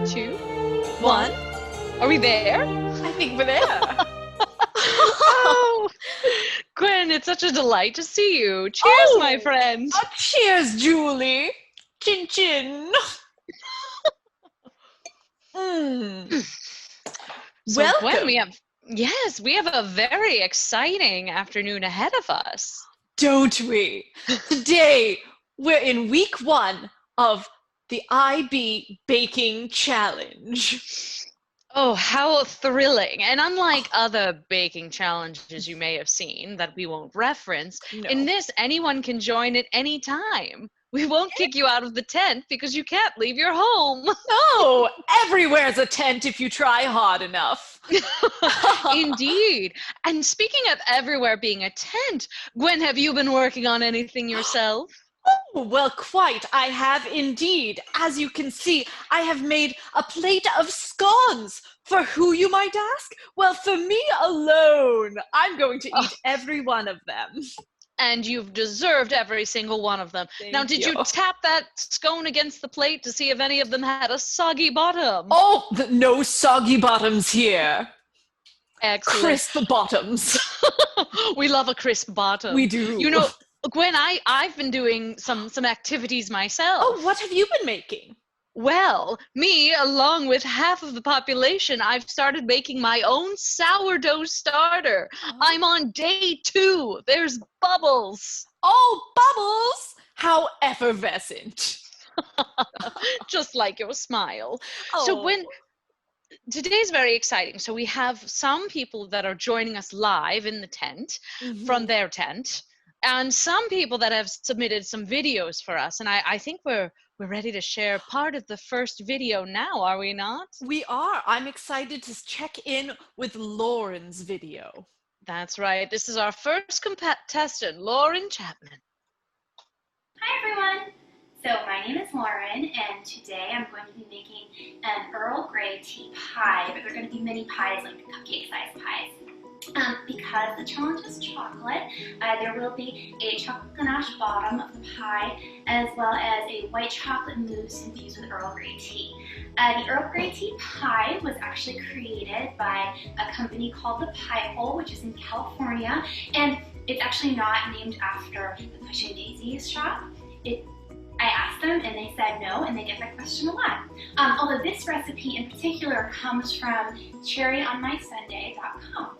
2, 1. Are we there? I think we're there. Oh, Gwen, it's such a delight to see you. Cheers, my friend. Cheers, Julie. Chin chin. So, Welcome. Gwen, we have a very exciting afternoon ahead of us. Don't we? Today, we're in week 1 of the IB Baking Challenge. Oh, how thrilling. And unlike other baking challenges you may have seen that we won't reference, in this, anyone can join at any time. We won't kick you out of the tent because you can't leave your home. No, everywhere's a tent if you try hard enough. Indeed. And speaking of everywhere being a tent, Gwen, have you been working on anything yourself? Oh, well, quite. I have indeed. As you can see, I have made a plate of scones. For who, you might ask? Well, for me alone. I'm going to eat every one of them. And you've deserved every single one of them. Now, did you tap that scone against the plate to see if any of them had a soggy bottom? Oh, no soggy bottoms here. Excellent. Crisp bottoms. We love a crisp bottom. We do. You know, Gwen, I've been doing some activities myself. Oh, what have you been making? Well, me, along with half of the population, I've started making my own sourdough starter. I'm on day 2. There's Bubbles. Oh, Bubbles! How effervescent. Just like your smile. So when today's very exciting. So we have some people that are joining us live in the tent from their tent, and some people that have submitted some videos for us. And I think we're ready to share part of the first video now, are we not? We are. I'm excited to check in with Lauren's video. That's right. This is our first contestant, Lauren Chapman. Hi, everyone. So my name is Lauren, and today I'm going to be making an Earl Grey tea pie, but they're going to be mini pies, like cupcake-sized pies. Because the challenge is chocolate, there will be a chocolate ganache bottom of the pie, as well as a white chocolate mousse infused with Earl Grey tea. The Earl Grey tea pie was actually created by a company called The Pie Hole, which is in California, and it's actually not named after the Pushing Daisies shop. I asked them and they said no, and they get that question a lot. Although this recipe in particular comes from cherryonmysundae.com.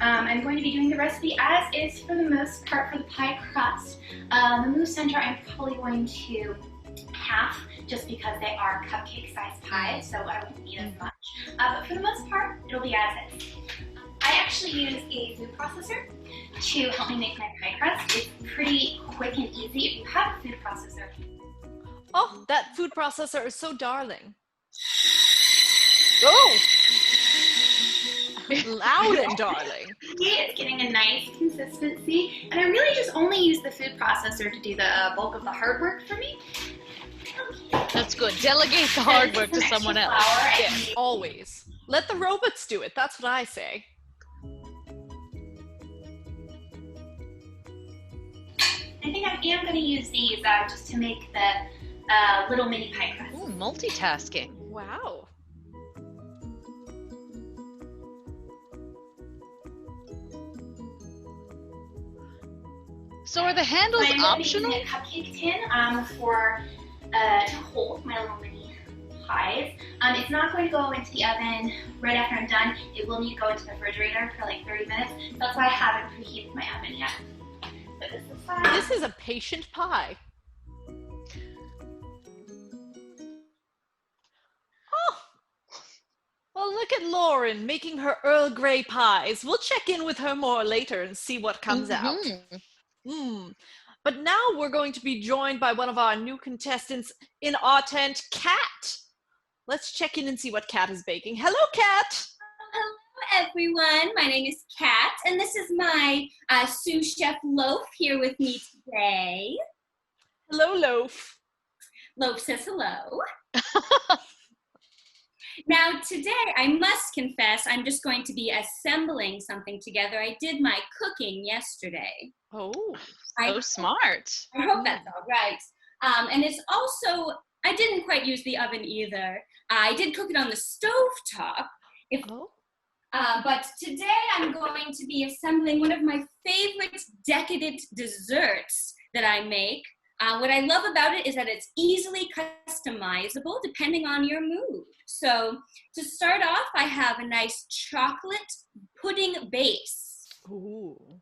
I'm going to be doing the recipe as is for the most part for the pie crust. The mousse center I'm probably going to half just because they are cupcake-sized pies, so I won't need as much. But for the most part, it'll be as is. I actually use a food processor to help me make my pie crust. It's pretty quick and easy if you have a food processor. Oh, that food processor is so darling. Oh! Loud and darling. It's getting a nice consistency, and I really just only use the food processor to do the bulk of the hard work for me. That's good. Delegate the hard work to someone else. Yes, always. Let the robots do it. That's what I say. I think I am going to use these just to make the little mini pie crust. Ooh, multitasking. Wow. So are the handles optional? I'm using a cupcake tin for to hold my little mini pies. It's not going to go into the oven right after I'm done. It will need to go into the refrigerator for like 30 minutes. That's why I haven't preheated my oven yet. This is a patient pie. Oh, well, look at Lauren making her Earl Grey pies. We'll check in with her more later and see what comes out. But now we're going to be joined by one of our new contestants in our tent, Kat. Let's check in and see what Kat is baking. Hello, Kat. Hello, everyone. My name is Kat, and this is my sous chef Loaf here with me today. Hello, Loaf. Loaf says hello. Now, today, I must confess, I'm just going to be assembling something together. I did my cooking yesterday. Oh, so smart. I hope that's all right. And it's also I didn't quite use the oven either. I did cook it on the stovetop. But today I'm going to be assembling one of my favorite decadent desserts that I make. What I love about it is that it's easily customizable depending on your mood. So to start off, I have a nice chocolate pudding base. Ooh.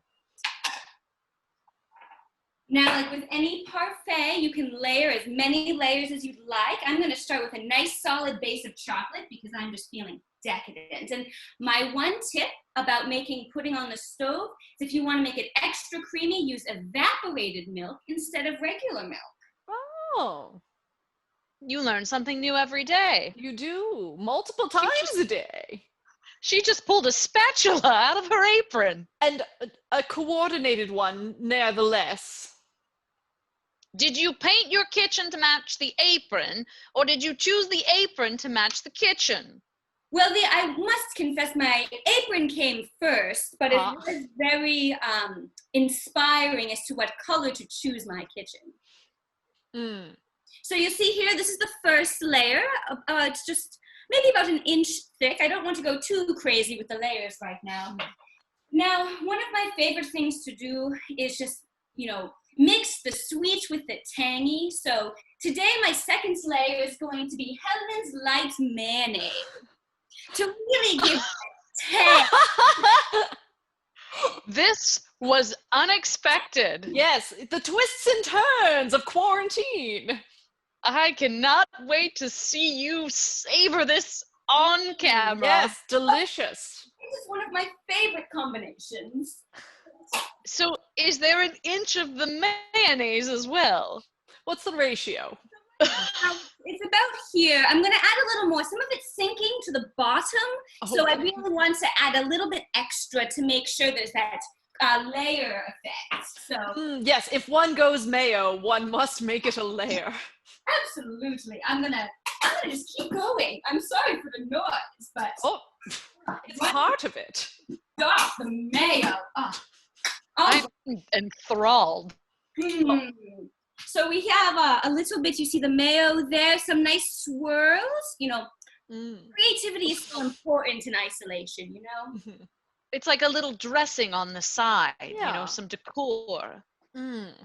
Now, like with any parfait, you can layer as many layers as you'd like. I'm going to start with a nice solid base of chocolate because I'm just feeling decadent. And my one tip about making pudding on the stove is if you want to make it extra creamy, use evaporated milk instead of regular milk. Oh. You learn something new every day. You do. Multiple times a day. She just pulled a spatula out of her apron. And a coordinated one, nevertheless. Did you paint your kitchen to match the apron, or did you choose the apron to match the kitchen? Well, I must confess my apron came first, but it was very inspiring as to what color to choose my kitchen. So you see here, this is the first layer. It's just maybe about an inch thick. I don't want to go too crazy with the layers right now. Now, one of my favorite things to do is just, mix the sweet with the tangy. So today my second layer is going to be Heaven's Light mayonnaise. To really give it taste. This was unexpected. Yes, the twists and turns of quarantine. I cannot wait to see you savor this on camera. Yes, delicious. This is one of my favorite combinations. So, is there an inch of the mayonnaise as well? What's the ratio? It's about here. I'm going to add a little more. Some of it's sinking to the bottom, so I really want to add a little bit extra to make sure there's that layer effect. So yes, if one goes mayo, one must make it a layer. Absolutely. I'm gonna just keep going. I'm sorry for the noise, but it's part of it. Stop the mayo. I'm enthralled. So we have a little bit, you see the mayo there, some nice swirls. Creativity is so important in isolation, It's like a little dressing on the side, some decor. And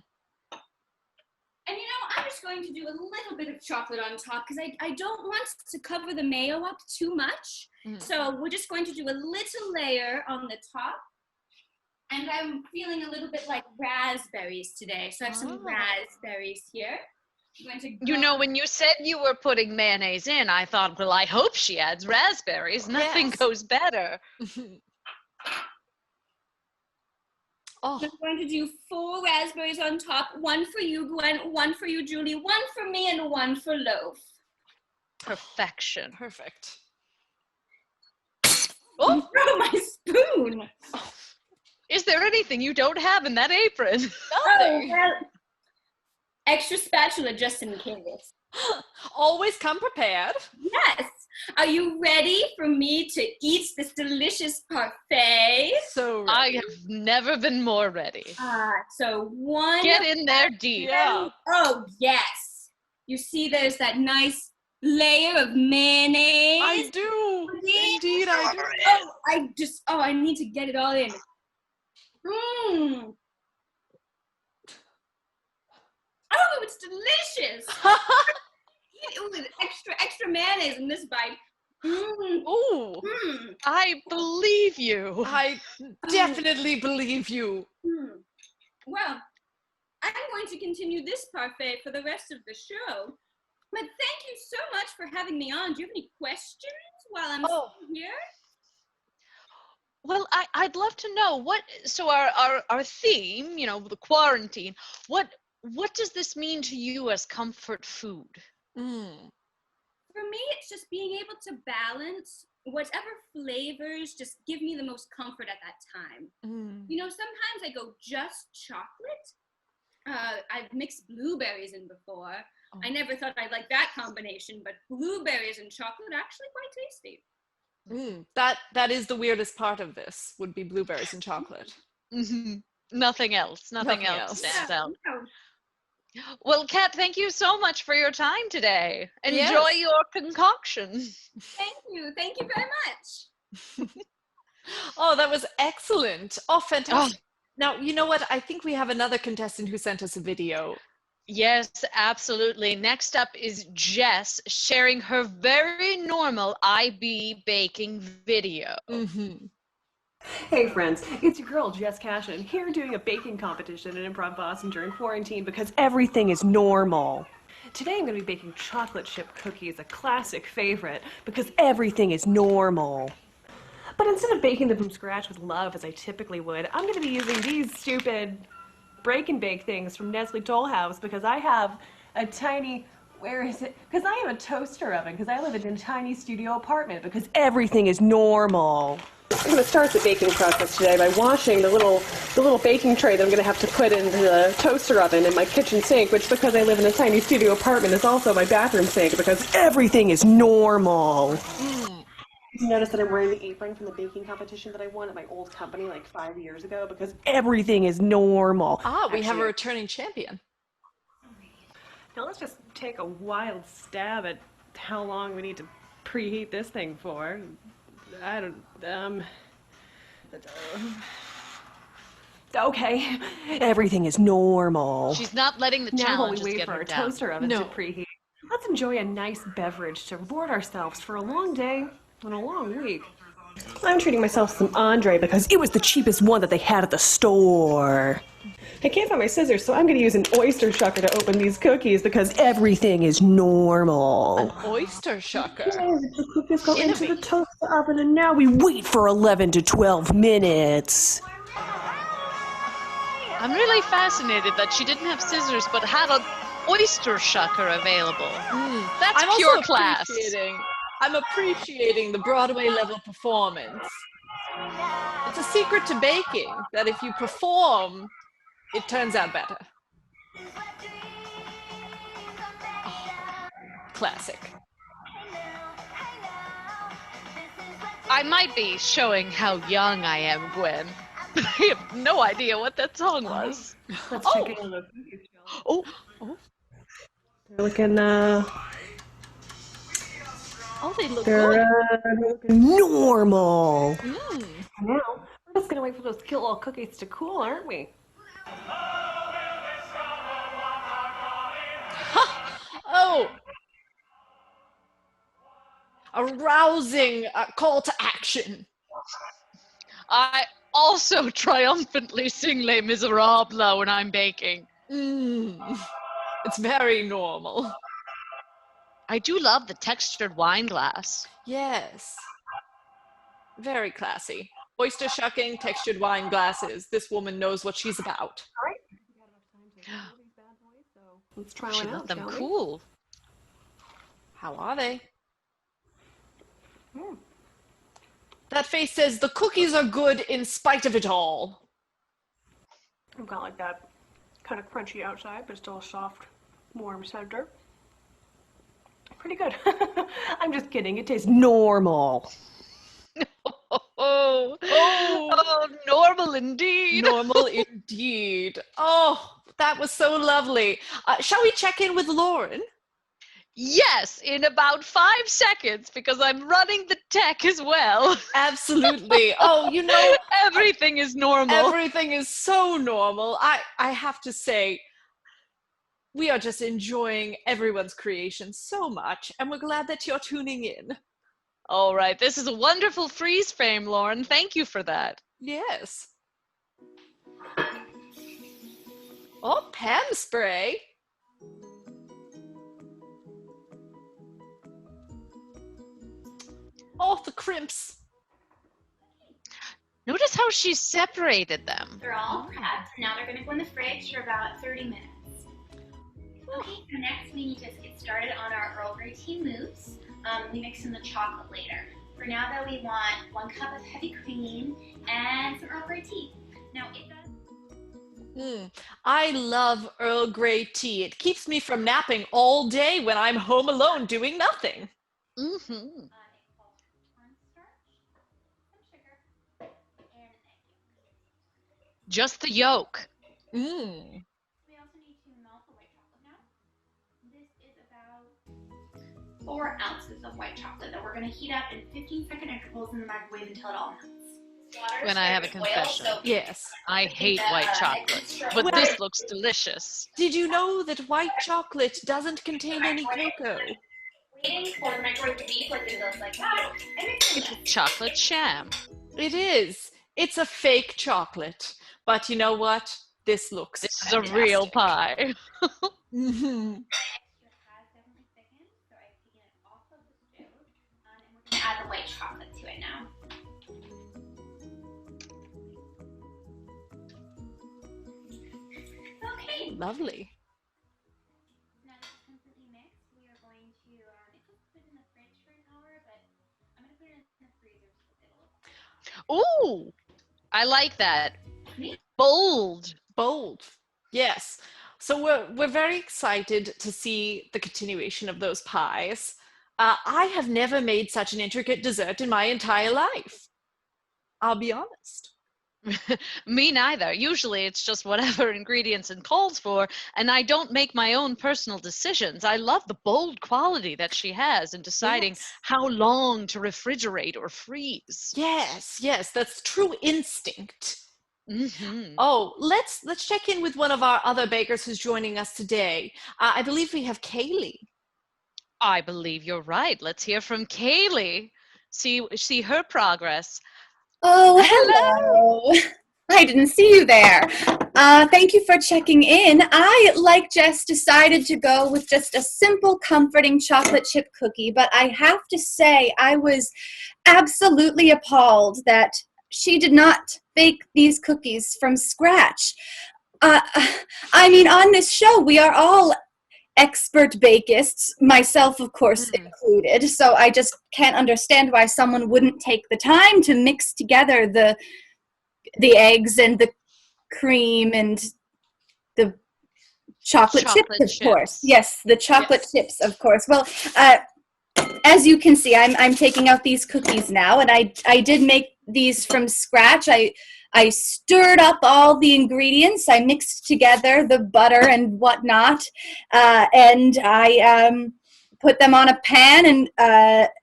I'm just going to do a little bit of chocolate on top because I don't want to cover the mayo up too much. So we're just going to do a little layer on the top. And I'm feeling a little bit like raspberries today. So I have some raspberries here. When you said you were putting mayonnaise in, I thought, well, I hope she adds raspberries. Nothing goes better. I'm going to do 4 raspberries on top. 1 for you, Gwen, 1 for you, Julie, 1 for me, and 1 for Loaf. Perfection. Perfect. Oh, throw my spoon. Is there anything you don't have in that apron? Nothing. Well, extra spatula just in case. Always come prepared. Yes. Are you ready for me to eat this delicious parfait? So ready. I have never been more ready. So 1. Get in there deep. Yeah. Oh, yes. You see there's that nice layer of mayonnaise. I do. Indeed, I do. I need to get it all in. Oh, it's delicious. With extra mayonnaise in this bite. Ooh. I believe you. I definitely believe you. Well, I'm going to continue this parfait for the rest of the show. But thank you so much for having me on. Do you have any questions while I'm here? Well, I'd love to know so our theme, the quarantine, what does this mean to you as comfort food? For me, it's just being able to balance whatever flavors just give me the most comfort at that time. Sometimes I go just chocolate. I've mixed blueberries in before. I never thought I'd like that combination, but blueberries and chocolate are actually quite tasty. That is the weirdest part of this, would be blueberries and chocolate. Nothing else. Nothing else stands out. No. Well, Kat, thank you so much for your time today. Enjoy Yes. your concoction. Thank you. Thank you very much. Oh, that was excellent. Oh, Oh, fantastic. Now, you know what? I think we have another contestant who sent us a video. yes, absolutely. Next up is Jess sharing her very normal IB baking video. Hey friends, it's your girl Jess Cashin here doing a baking competition in Improv Boston during quarantine because everything is normal. Today I'm going to be baking chocolate chip cookies, a classic favorite, because everything is normal. But instead of baking them from scratch with love as I typically would, I'm going to be using these stupid break and bake things from Nestle Toll House because I have a tiny, where is it? Because I have a toaster oven because I live in a tiny studio apartment because everything is normal. I'm going to start the baking process today by washing the little baking tray that I'm going to have to put into the toaster oven in my kitchen sink, which because I live in a tiny studio apartment is also my bathroom sink because everything is normal. You notice that I'm wearing the apron from the baking competition that I won at my old company like 5 years ago because everything is normal. Ah, we have a Actually, returning champion. now let's just take a wild stab at how long we need to preheat this thing for. I don't, okay, everything is normal. She's not letting the Now while we challenges wait get for her our down. toaster oven to preheat, let's enjoy a nice beverage to reward ourselves for a long day and a long week. I'm treating myself some Andre because it was the cheapest one that they had at the store. I can't find my scissors, so I'm going to use an oyster shucker to open these cookies because everything is normal. Oyster shucker. The cookies go into the Innovate. toaster oven, and now we wait for 11 to 12 minutes. I'm really fascinated that she didn't have scissors but had an oyster shucker available. That's I'm pure also class. I'm appreciating the Broadway level performance. It's a secret to baking that if you perform, it turns out better. Oh, classic. I might be showing how young I am, Gwen. I have no idea what that song was. Let's check in on the cookies, shall Oh, They're looking, Oh, they look they're, good. they're looking normal. Now, we're just gonna wait for those cute little cookies to cool, aren't we? Oh, a rousing call to action. I also triumphantly sing Les Miserables when I'm baking. It's very normal. I do love the textured wine glass. Yes. Very classy. Oyster shucking, textured wine glasses. This woman knows what she's about. All right. Let's try She one let out, them shall we? cool. How are they? That face says the cookies are good in spite of it all. I've got like that kind of crunchy outside, but still a soft, warm center. Pretty good. I'm just kidding. It tastes normal. Oh, normal indeed. Normal indeed. Oh, that was so lovely. Shall we check in with Lauren? Yes, in about 5 seconds because I'm running the tech as well. Absolutely. Oh, you know, everything is normal. Everything is so normal. I have to say, we are just enjoying everyone's creation so much, and we're glad that you're tuning in. All right, this is a wonderful freeze frame, Lauren. Thank you for that. Yes. Oh, Pam spray. Oh, the crimps. Notice how she separated them. They're all prepped. Now they're going to go in the fridge for about 30 minutes. Okay, so next we need to get started on our Earl Grey tea mousse. We mix in the chocolate later. For now though, we want 1 cup of heavy cream and some Earl Grey tea. Now it does... I love Earl Grey tea. It keeps me from napping all day when I'm home alone doing nothing. Just the yolk. We also need to melt the white 4 ounces of white chocolate that we're going to heat up in 15-second intervals in the microwave until it all melts. When I have a confession. Yes. I hate white chocolate, but this looks delicious. Did you know that white chocolate doesn't contain any cocoa? Waiting for the microwave to beep like it does like that. It's a chocolate sham. It is. It's a fake chocolate. But you know what? This looks This is fantastic. a real pie. Mm-hmm. Add the white chocolate to it now. Okay. Lovely. Now that it's completely mixed, we are going to, it says put it in the fridge for an hour, but I'm going to put it in the freezer so it'll. Ooh, I like that. Bold. Bold. Yes. So we're very excited to see the continuation of those pies. I have never made such an intricate dessert in my entire life. I'll be honest. Me neither. Usually it's just whatever ingredients it calls for, and I don't make my own personal decisions. I love the bold quality that she has in deciding how long to refrigerate or freeze. Yes, that's true instinct. Mm-hmm. Oh, let's check in with one of our other bakers who's joining us today. I believe we have Kaylee. I believe you're right. Let's hear from Kaylee. See her progress. Oh, hello. I didn't see you there. Thank you for checking in. I, like Jess, decided to go with just a simple, comforting chocolate chip cookie, but I have to say I was absolutely appalled that she did not bake these cookies from scratch. I mean, on this show, we are all expert bakists, myself, of course, included, so I just can't understand why someone wouldn't take the time to mix together the eggs and the cream and the chocolate chips, of course. Yes, the chocolate chips, of course. Well, as you can see, I'm taking out these cookies now, and I did make these from scratch. I stirred up all the ingredients. I mixed together the butter and whatnot, and I put them on a pan,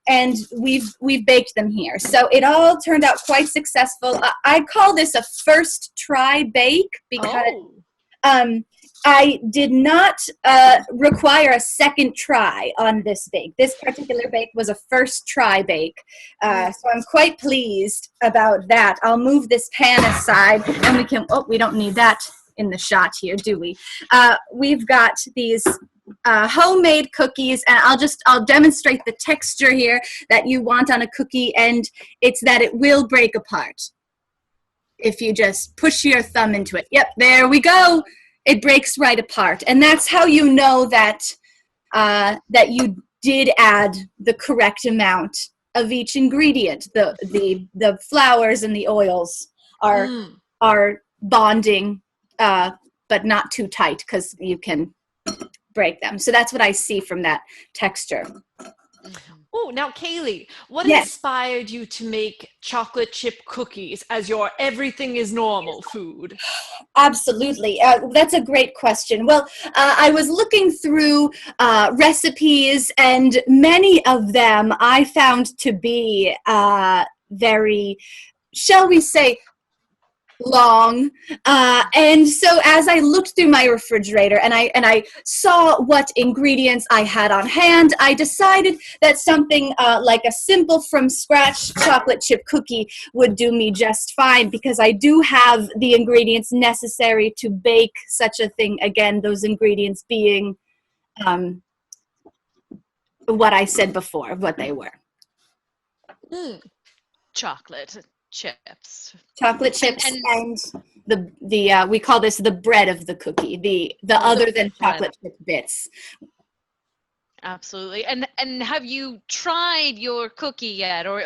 and we've baked them here. So it all turned out quite successful. I call this a first try bake because I did not require a second try on this bake. This particular bake was a first try bake. So I'm quite pleased about that. I'll move this pan aside and we don't need that in the shot here, do we? We've got these homemade cookies, and I'll demonstrate the texture here that you want on a cookie, and it's that it will break apart if you just push your thumb into it. Yep, there we go. It breaks right apart, and that's how you know that that you did add the correct amount of each ingredient. The flours and the oils are bonding, but not too tight because you can break them. So that's what I see from that texture. Oh, now Kaylee, what inspired you to make chocolate chip cookies as your everything is normal food? Absolutely. That's a great question. Well, I was looking through recipes, and many of them I found to be very, shall we say, long, and so as I looked through my refrigerator and I saw what ingredients I had on hand, I decided that something like a simple from scratch chocolate chip cookie would do me just fine, because I do have the ingredients necessary to bake such a thing. Again, those ingredients being what I said before, what they were. Chocolate chips. Chocolate chips and the we call this the bread of the cookie, the other than chocolate chip bits. Absolutely. And have you tried your cookie yet, or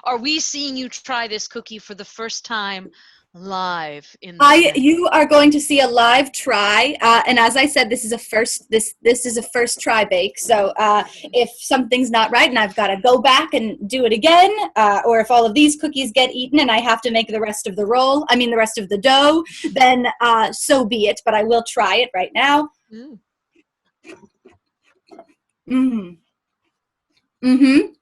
are we seeing you try this cookie for the first time live in the You are going to see a live try, and as I said, this is a first try bake. So if something's not right and I've got to go back and do it again, or if all of these cookies get eaten and I have to make the rest of the dough, then so be it. But I will try it right now. Mm-hmm.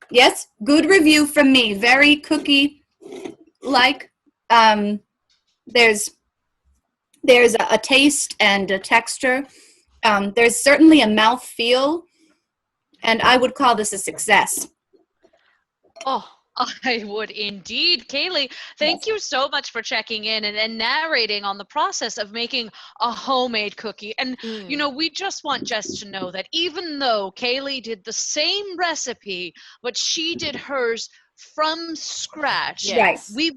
Yes, good review from me. Very cookie-like. There's a taste and a texture. There's certainly a mouth feel, and I would call this a success. Oh, I would indeed. Kaylee, thank you so much for checking in and narrating on the process of making a homemade cookie. And, you know, we just want Jess to know that even though Kaylee did the same recipe, but she did hers from scratch, Yes. we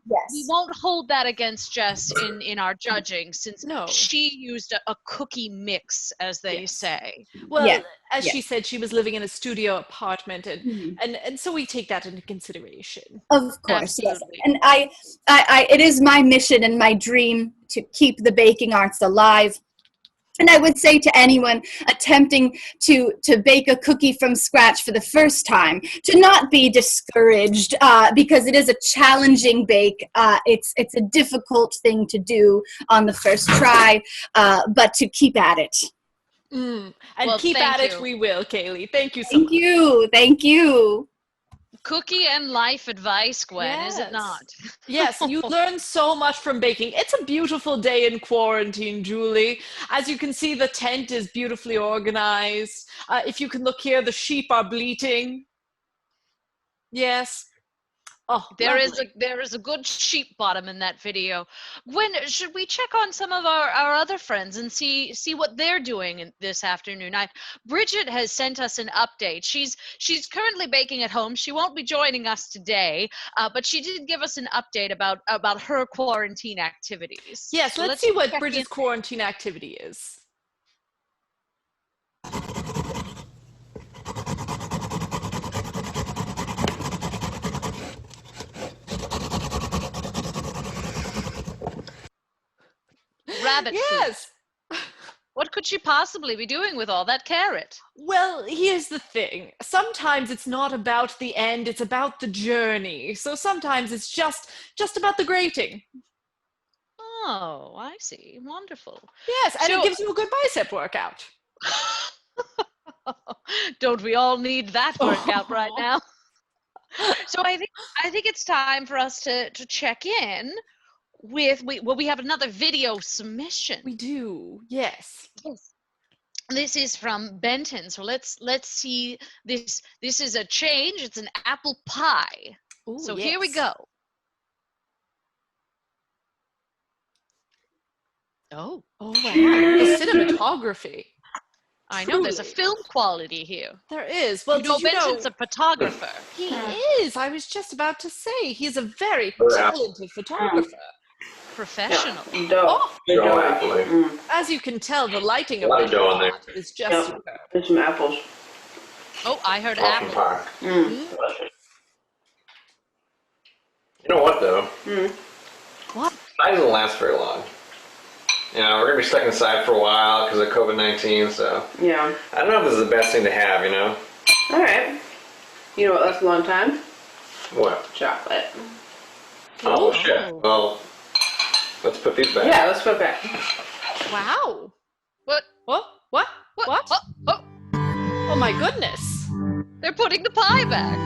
won't hold that against Jess in our judging, since she used a cookie mix, as they say. Well, as she said, she was living in a studio apartment, and so we take that into consideration. Of course, yes. And I it is my mission and my dream to keep the baking arts alive. And I would say to anyone attempting to bake a cookie from scratch for the first time to not be discouraged, because it is a challenging bake. It's a difficult thing to do on the first try, but to keep at it. And keep at it we will, Kaylee. Thank you so much. Thank you. Cookie and life advice, Gwen, is it not? Yes, you learn so much from baking. It's a beautiful day in quarantine, Julie. As you can see, the tent is beautifully organized. If you can look here, the sheep are bleating. Yes. Oh, there is a good sheep bottom in that video. Gwen, should we check on some of our other friends and see what they're doing this afternoon? Bridget has sent us an update. She's currently baking at home. She won't be joining us today, but she did give us an update about her quarantine activities. Yes, so let's see what Bridget's quarantine activity is. Rabbit food. What could she possibly be doing with all that carrot? Well, here's the thing. Sometimes it's not about the end, it's about the journey. So sometimes it's just about the grating. Oh, I see. Wonderful. Yes, and it gives you a good bicep workout. Don't we all need that workout right now? So I think it's time for us to check in with we have another video submission. We do. Yes. This is from Benton. So let's see this. This is a change. It's an apple pie. Ooh, so here we go. Oh wow. The cinematography. I know, there's a film quality here. There is. Well, Benton's a photographer. He is. I was just about to say, he's a very talented photographer. Professional. As you can tell, the lighting of the shot is just superb. There's some apples. Oh, I heard apples. You know what, though? What? It doesn't last very long. You know, we're going to be stuck inside for a while because of COVID-19, so... Yeah. I don't know if this is the best thing to have, you know? Alright. You know what lasts a long time? What? Chocolate. Oh, shit. Well, let's put these back. Yeah, let's put it back. Wow. What? Oh my goodness. They're putting the pie back.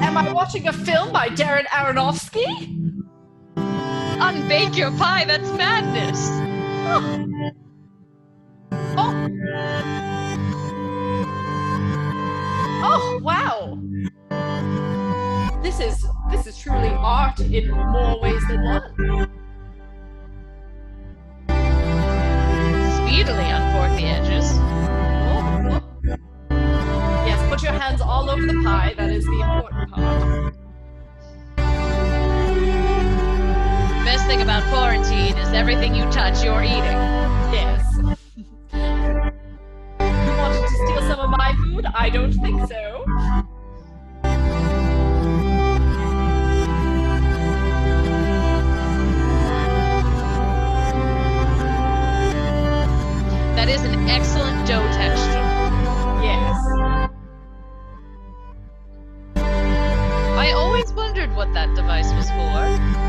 Am I watching a film by Darren Aronofsky? Unbake your pie, that's madness. Oh, wow. This is truly art in more ways than one. Speedily uncork the edges. Yes, put your hands all over the pie. That is the important part. Best thing about quarantine is everything you touch, you're eating. Yes. You wanted to steal some of my food? I don't think so. That is an excellent dough texture. Yes. I always wondered what that device was for.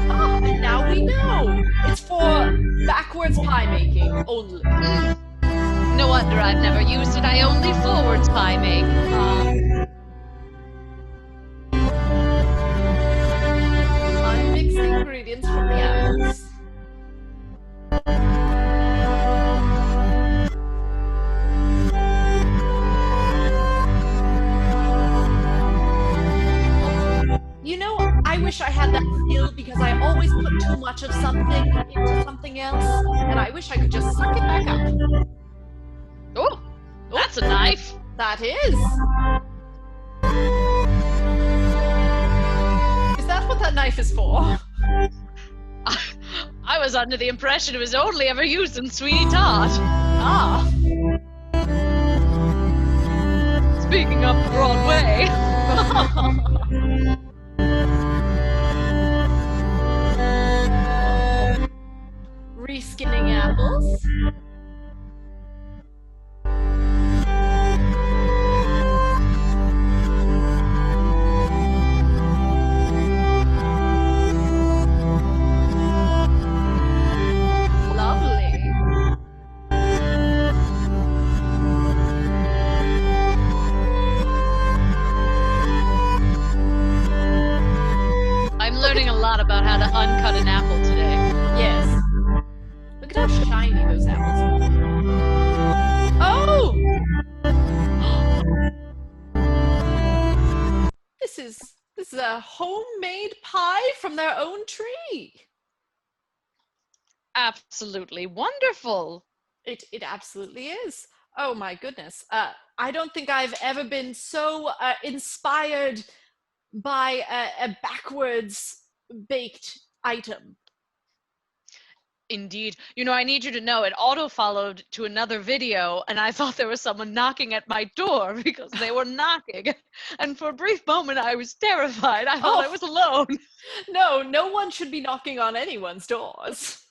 And now we know. It's for backwards pie making only. No wonder I've never used it. I only forwards pie make. wish I had that skill because I always put too much of something into something else, and I wish I could just suck it back up. Oh, that's a knife. That is. Is that what that knife is for? I was under the impression it was only ever used in Sweeney Todd. Ah. Speaking of Broadway. Reskinning apples. Lovely. I'm learning a lot about how to uncut an apple today. Yes. Look at how shiny those apples are. Oh! This is a homemade pie from their own tree. Absolutely wonderful. It absolutely is. Oh my goodness. I don't think I've ever been so inspired by a backwards baked item. Indeed. You know, I need you to know it auto-followed to another video, and I thought there was someone knocking at my door because they were knocking. And for a brief moment, I was terrified. I thought I was alone. No one should be knocking on anyone's doors.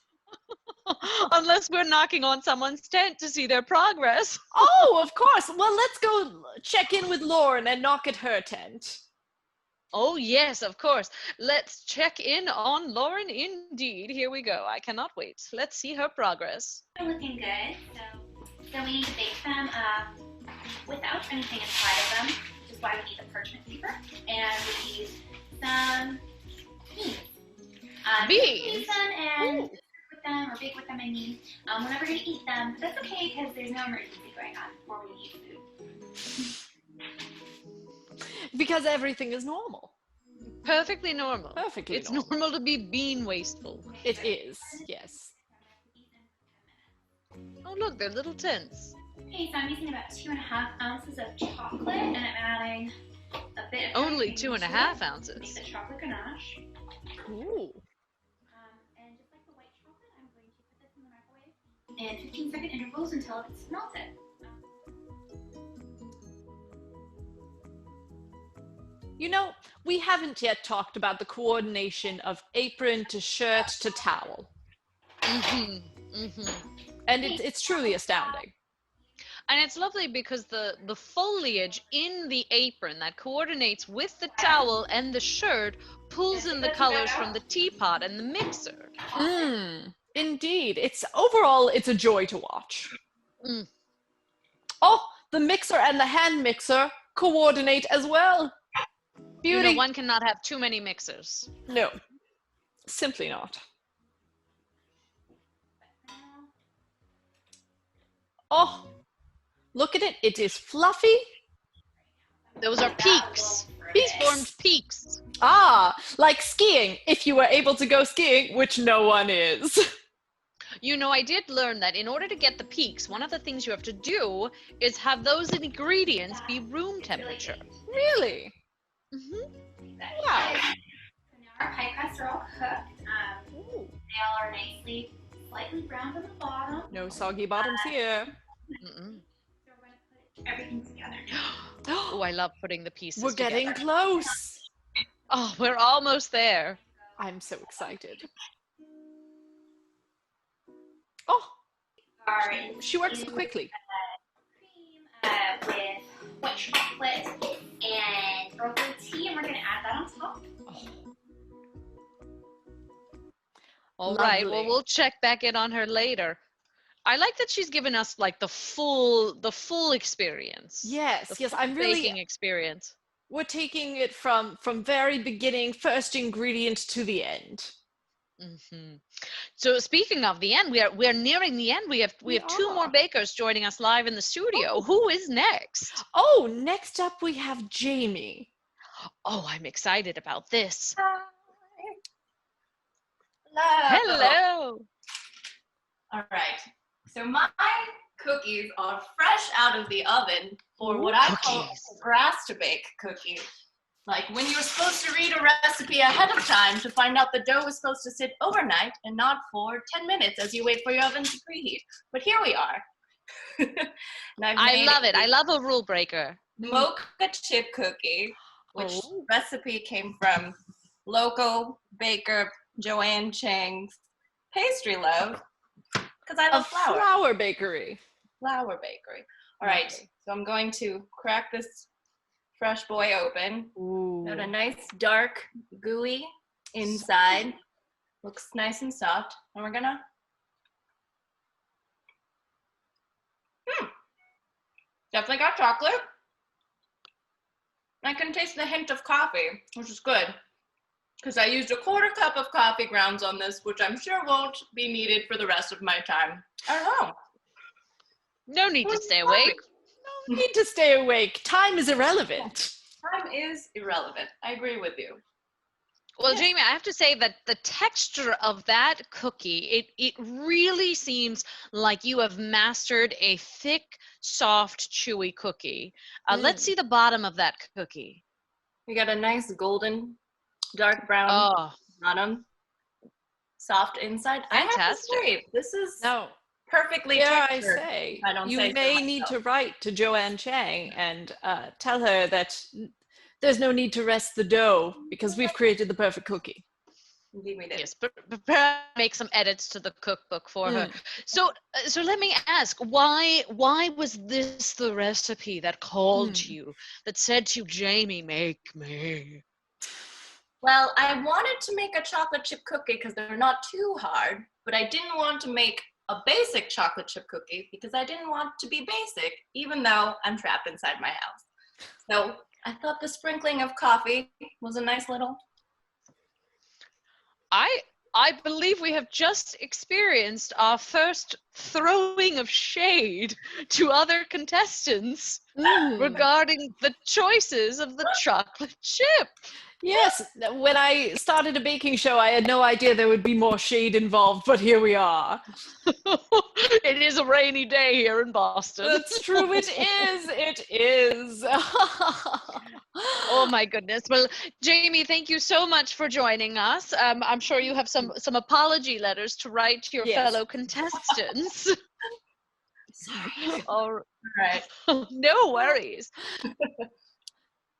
Unless we're knocking on someone's tent to see their progress. Oh, of course. Well, let's go check in with Lauren and knock at her tent. Oh, yes, of course. Let's check in on Lauren indeed. Here we go. I cannot wait. Let's see her progress. They're looking good. So we need to bake them without anything inside of them, which is why we need the parchment paper. And we need some beans. Beans? Use them and with them, or bake with them, I mean. We're never going to eat them, but that's okay because there's no emergency going on before we eat food. Because everything is normal. Perfectly normal. Perfectly It's normal. normal to be bean wasteful. It is, yes. Oh, look, they're little tents. Okay, so I'm using about 2.5 ounces of chocolate, and I'm adding a bit of Only everything 2.5 to it. ounces. Make the chocolate ganache. Ooh. And just like the white chocolate, I'm going to put this in the microwave in 15-second intervals until it's melted. You know, we haven't yet talked about the coordination of apron to shirt to towel. And it's truly astounding. And it's lovely because the foliage in the apron that coordinates with the towel and the shirt pulls in the colors from the teapot and the mixer. Indeed. Overall, it's a joy to watch. Oh, the mixer and the hand mixer coordinate as well. Beauty. You know, one cannot have too many mixers. No, simply not. Oh, look at it. It is fluffy. Those are peaks. Formed peaks. Ah, like skiing, if you were able to go skiing, which no one is. You know, I did learn that in order to get the peaks, one of the things you have to do is have those ingredients be room temperature. Really? Wow. So now our pie crusts are all cooked. They all are nicely, slightly browned on the bottom. No soggy bottoms here. So we're going to put everything together. Oh, I love putting the pieces We're getting together. close. Oh, we're almost there. I'm so excited. Oh, she works so quickly. Cream with white chocolate and Earl Grey tea, and we're going to add that on top. All right, well, we'll check back in on her later. I like that she's given us like the full experience. Yes, the I'm really baking experience. We're taking it from very beginning, first ingredient to the end. So speaking of the end, we are nearing the end. We have two more bakers joining us live in the studio. Who is next? Oh, next up we have Jamie. Oh, I'm excited about this. Hello. All right. So my cookies are fresh out of the oven for what I call grass to bake cookies. Like when you were supposed to read a recipe ahead of time to find out the dough was supposed to sit overnight and not for 10 minutes as you wait for your oven to preheat. But here we are. I love it. I love a rule breaker. Mocha chip cookie, which recipe came from local baker Joanne Chang's Pastry Love, because I love flour. Flour bakery. Flour bakery. All right, so I'm going to crack this fresh boy open. Got a nice dark gooey inside. Looks nice and soft. And we're gonna definitely got chocolate. I can taste the hint of coffee, which is good, because I used a 1/4 cup of coffee grounds on this, which I'm sure won't be needed for the rest of my time at home. No need to stay awake. No need to stay awake. Time is irrelevant. Time is irrelevant. I agree with you. Well, Jamie, I have to say that the texture of that cookie, it really seems like you have mastered a thick, soft, chewy cookie. Let's see the bottom of that cookie. We got a nice golden, dark brown bottom, soft inside. Fantastic. I have to say, this is perfectly textured. You may need to write to Joanne Chang and tell her that there's no need to rest the dough because we've created the perfect cookie. Indeed we did. Yes, but make some edits to the cookbook for her. So let me ask, why was this the recipe that called to you, that said to you, Jamie, make me? Well, I wanted to make a chocolate chip cookie because they're not too hard, but I didn't want to make a basic chocolate chip cookie because I didn't want to be basic, even though I'm trapped inside my house. So I thought the sprinkling of coffee was a nice little. I believe we have just experienced our first throwing of shade to other contestants regarding the choices of the chocolate chip. Yes, when I started a baking show, I had no idea there would be more shade involved, but here we are. It is a rainy day here in Boston. That's true, it is. It is. Oh my goodness. Well, Jamie, thank you so much for joining us. I'm sure you have some apology letters to write to your fellow contestants. Sorry. All right. No worries.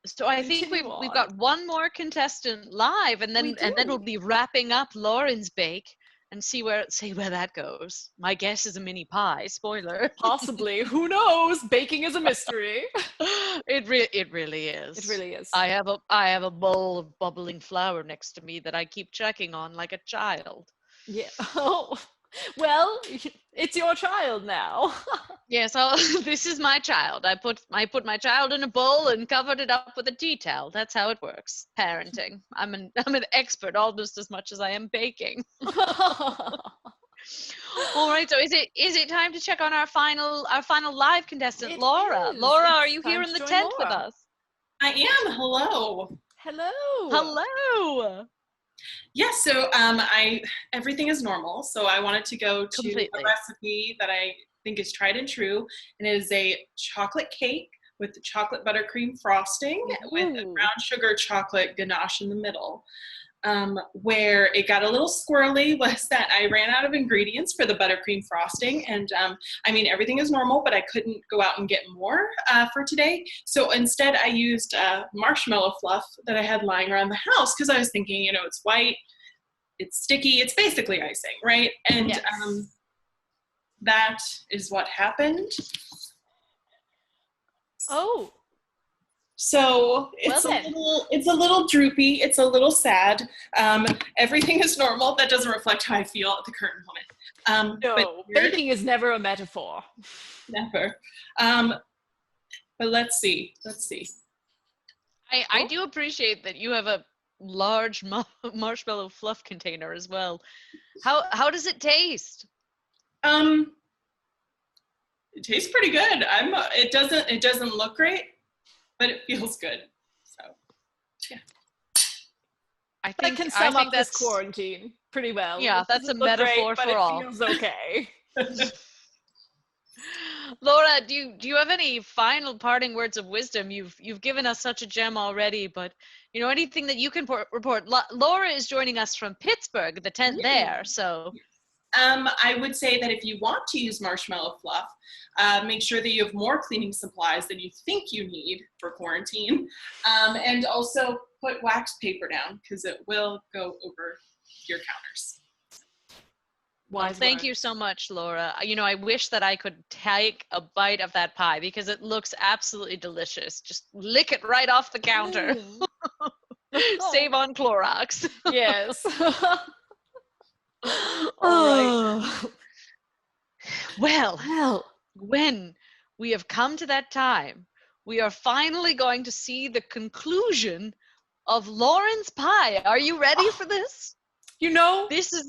So I think we've got one more contestant live, and then we'll be wrapping up Lauren's bake and see where that goes. My guess is a mini pie. Spoiler. Possibly. Who knows? Baking is a mystery. It really is. It really is. I have a bowl of bubbling flour next to me that I keep checking on like a child. Yeah. Oh. Well, it's your child now. Yes, this is my child. I put my child in a bowl and covered it up with a tea towel. That's how it works. Parenting. I'm an expert almost as much as I am baking. All right, so is it time to check on our final live contestant, Laura? Laura, are you here in the tent with us? I am. Hello. Hello. Yes, so everything is normal. So I wanted to go to a recipe that I think is tried and true, and it is a chocolate cake with chocolate buttercream frosting with a brown sugar chocolate ganache in the middle. Where it got a little squirrely was that I ran out of ingredients for the buttercream frosting, and everything is normal, but I couldn't go out and get more for today. So instead I used marshmallow fluff that I had lying around the house because I was thinking, it's white, it's sticky, it's basically icing, right? And that is what happened. Oh. So it's a little droopy. It's a little sad. Everything is normal. That doesn't reflect how I feel at the current moment. No, baking is never a metaphor. Never. But let's see. I do appreciate that you have a large marshmallow fluff container as well. How does it taste? It tastes pretty good. It doesn't look great, but it feels good. So, yeah. I think that can sum up this quarantine. pretty well. Yeah, that's a metaphor great, for all. But it feels okay. Laura, do you have any final parting words of wisdom? You've given us such a gem already, but anything that you can report. Laura is joining us from Pittsburgh, the tent there. So, I would say that if you want to use marshmallow fluff, make sure that you have more cleaning supplies than you think you need for quarantine, and also put wax paper down because it will go over your counters. Well, thank you so much, Laura. I wish that I could take a bite of that pie because it looks absolutely delicious. Just lick it right off the counter. Save on Clorox. Yes. All right. Well, when we have come to that time, we are finally going to see the conclusion of Lauren's pie. Are you ready for this? This is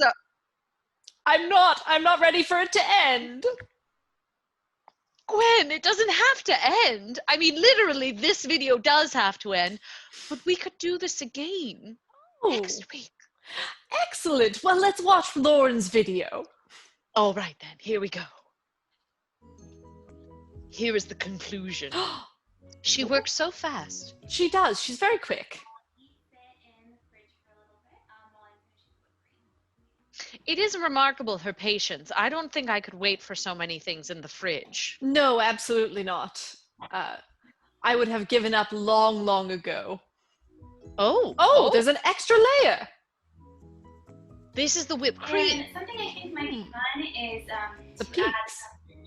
I'm not ready for it to end. Gwen, it doesn't have to end. I mean, literally, this video does have to end, but we could do this again next week. Excellent. Well, let's watch Lauren's video. All right, then. Here we go. Here is the conclusion. She works so fast. She does. She's very quick. It is remarkable, her patience. I don't think I could wait for so many things in the fridge. No, absolutely not. I would have given up long, long ago. Oh, there's an extra layer. This is the whipped cream. And something I think might be fun is to add some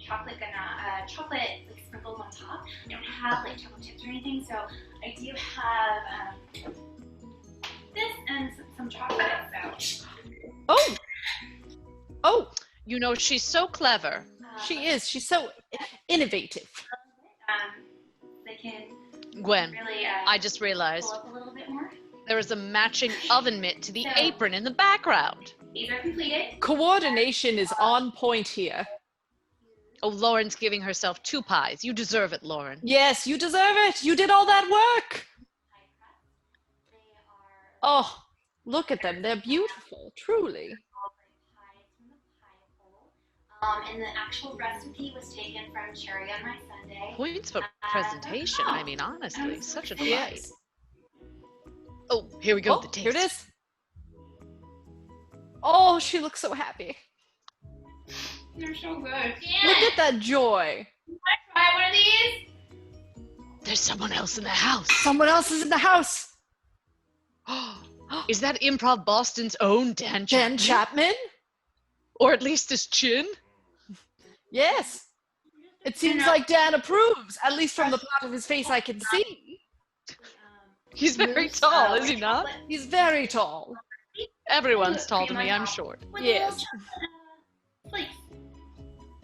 chocolate like sprinkles on top. I don't have like chocolate chips or anything, so I do have this and some chocolate. So. Oh, she's so clever. She is. She's so innovative. They can Gwen, really, I just realized pull up a little bit more. there is a matching oven mitt to the apron in the background. These are completed. Coordination is on point here. Oh, Lauren's giving herself 2 pies. You deserve it, Lauren. Yes, you deserve it. You did all that work. Oh, look at them. They're beautiful, truly. And the actual recipe was taken from Cherry on My Sunday. Points for presentation. I mean, honestly, such a delight. Yes. Oh, here we go. The taste. Here it is. Oh, she looks so happy. They're so good. Yeah. Look at that joy. Can I try one of these? There's someone else in the house. Someone else is in the house. Is that Improv Boston's own Dan Chapman? Dan Chapman? Or at least his chin? Yes. It seems like Dan approves, at least from the part of his face I can see. He's very tall, is he not? He's very tall. Everyone's tall to me, I'm short. Yes.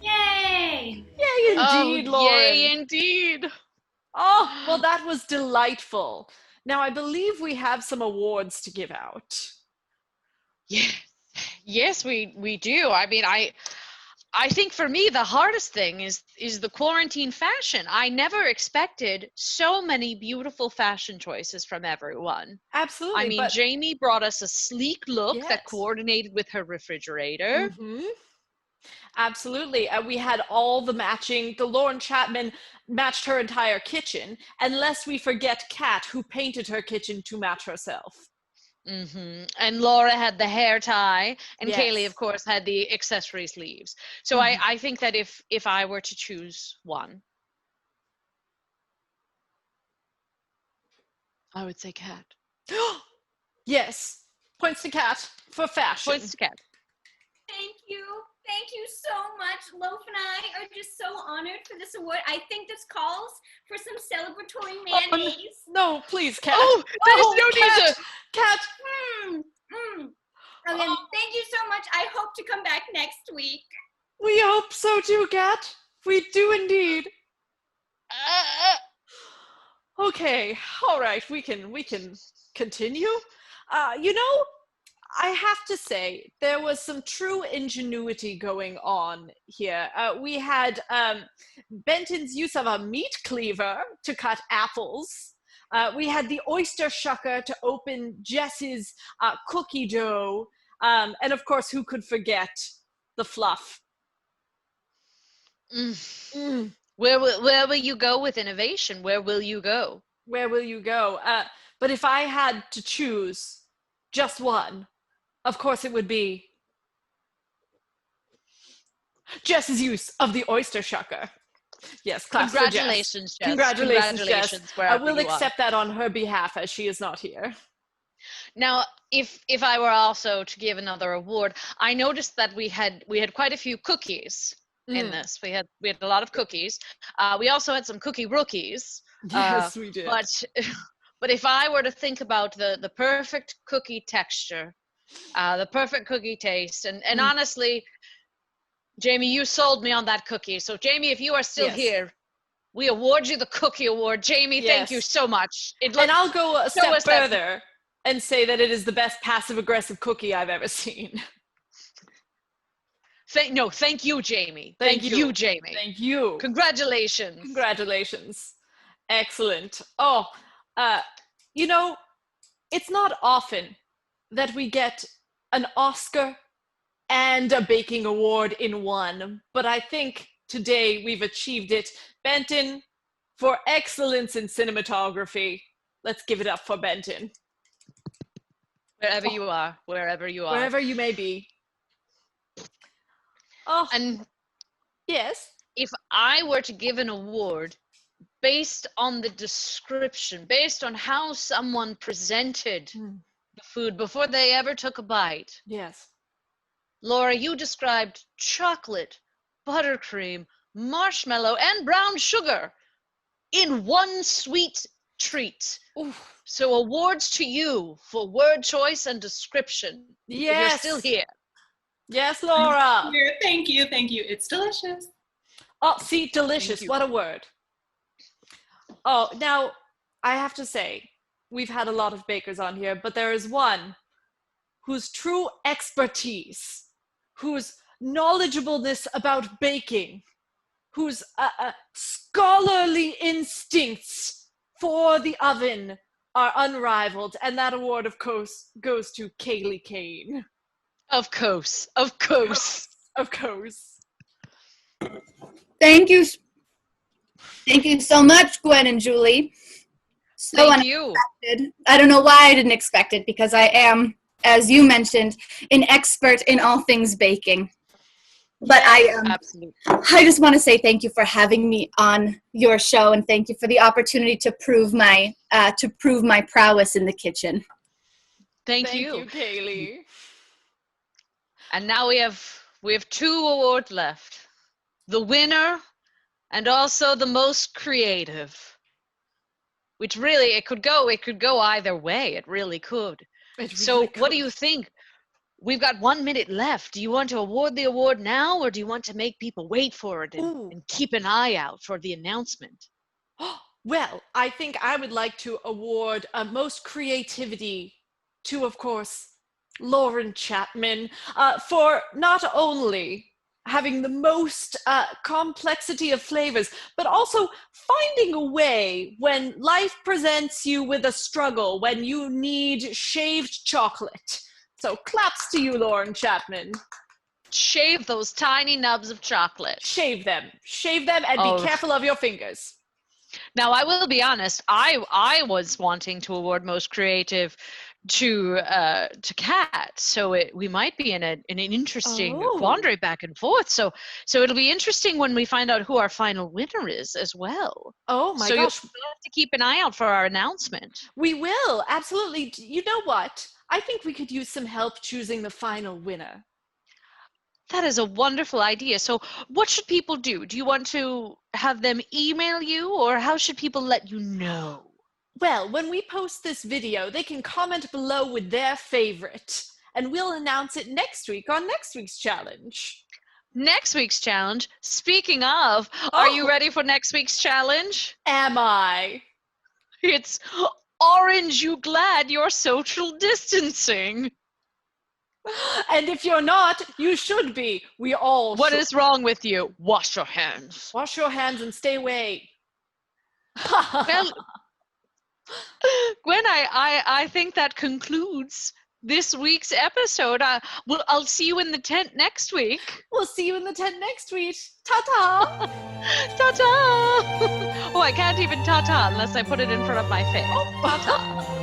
Yay! Yay indeed, Lauren. Yay indeed. Oh, well, that was delightful. Now, I believe we have some awards to give out. Yes, we do. I mean, I think for me, the hardest thing is the quarantine fashion. I never expected so many beautiful fashion choices from everyone. Absolutely. I mean, Jamie brought us a sleek look that coordinated with her refrigerator. Mm-hmm. Absolutely. We had all the matching. The Lauren Chapman matched her entire kitchen, unless we forget Kat, who painted her kitchen to match herself. Mm-hmm. And Laura had the hair tie, and Kaylee, of course, had the accessory sleeves. So I think that if I were to choose one, I would say Kat. Yes. Points to Kat for fashion. Points to Kat. Thank you. Thank you so much. Loaf and I are just so honored for this award. I think this calls for some celebratory mayonnaise. No, please, Kat. Oh, there's no need to. Kat. Again, thank you so much. I hope to come back next week. We hope so too, Kat. We do indeed. Okay, all right. We can continue. I have to say, there was some true ingenuity going on here. We had Benton's use of a meat cleaver to cut apples. We had the oyster shucker to open Jess's cookie dough. And of course, who could forget the fluff? Where will you go with innovation? Where will you go? Where will you go? But if I had to choose just one, of course it would be Jess's use of the oyster shucker. Yes, claps for Jess. Congratulations, Jess. Congratulations, Jess. We'll you accept that on her behalf as she is not here. Now, if I were also to give another award, I noticed that we had quite a few cookies in this. We had a lot of cookies. We also had some cookie rookies. Yes, we did. But if I were to think about the perfect cookie texture, the perfect cookie taste, and honestly, Jamie, you sold me on that cookie. So Jamie, if you are still here, we award you the cookie award. Jamie, thank you so much. And I'll go a step further and say that it is the best passive-aggressive cookie I've ever seen. Thank you, Jamie. Thank you, Jamie. Thank you. Congratulations. Congratulations. Excellent. Oh, you know, it's not often that we get an Oscar and a baking award in one, but I think today we've achieved it. Benton, for excellence in cinematography. Let's give it up for Benton. Wherever you are. Wherever you may be. Oh, and yes. If I were to give an award based on the description, based on how someone presented the food before they ever took a bite. Yes. Laura, you described chocolate, buttercream, marshmallow, and brown sugar in one sweet treat. Oof. So awards to you for word choice and description. Yes. If you're still here. Yes, Laura. Thank you. It's delicious. Oh, see, delicious. What a word. Oh, now, I have to say, we've had a lot of bakers on here, but there is one whose true expertise, whose knowledgeableness about baking, whose scholarly instincts for the oven are unrivaled, and that award, of course, goes to Kaylee Kane. Of course. Thank you so much, Gwen and Julie. Thank you. I don't know why I didn't expect it, because I am, as you mentioned, an expert in all things baking. But absolutely. I just want to say thank you for having me on your show, and thank you for the opportunity to prove my prowess in the kitchen. Thank you, Kaylee. And now we have 2 awards left. The winner and also the most creative. Which really, it could go either way. It really could. What do you think? We've got 1 minute left. Do you want to award the award now, or do you want to make people wait for it and keep an eye out for the announcement? Well, I think I would like to award most creativity to, of course, Lauren Chapman, for not only having the most complexity of flavors, but also finding a way when life presents you with a struggle, when you need shaved chocolate. So claps to you, Lauren Chapman. Shave those tiny nubs of chocolate. Shave them and be careful of your fingers. Now, I will be honest, I was wanting to award most creative to Kat, so we might be in an interesting quandary back and forth. So it'll be interesting when we find out who our final winner is as well. Oh my gosh! You'll have to keep an eye out for our announcement. We will, absolutely. You know what? I think we could use some help choosing the final winner. That is a wonderful idea. So what should people do? Do you want to have them email you, or how should people let you know? Well, when we post this video, they can comment below with their favorite, and we'll announce it next week on next week's challenge. Next week's challenge? Speaking of, are you ready for next week's challenge? Am I? It's Orange You Glad You're Social Distancing. And if you're not, you should be. We all What is wrong with you? Wash your hands. Wash your hands and stay away. Well, Gwen, I think that concludes this week's episode. I'll see you in the tent next week. We'll see you in the tent next week. Ta-ta! Ta-ta! Oh, I can't even ta-ta unless I put it in front of my face. Ta-ta!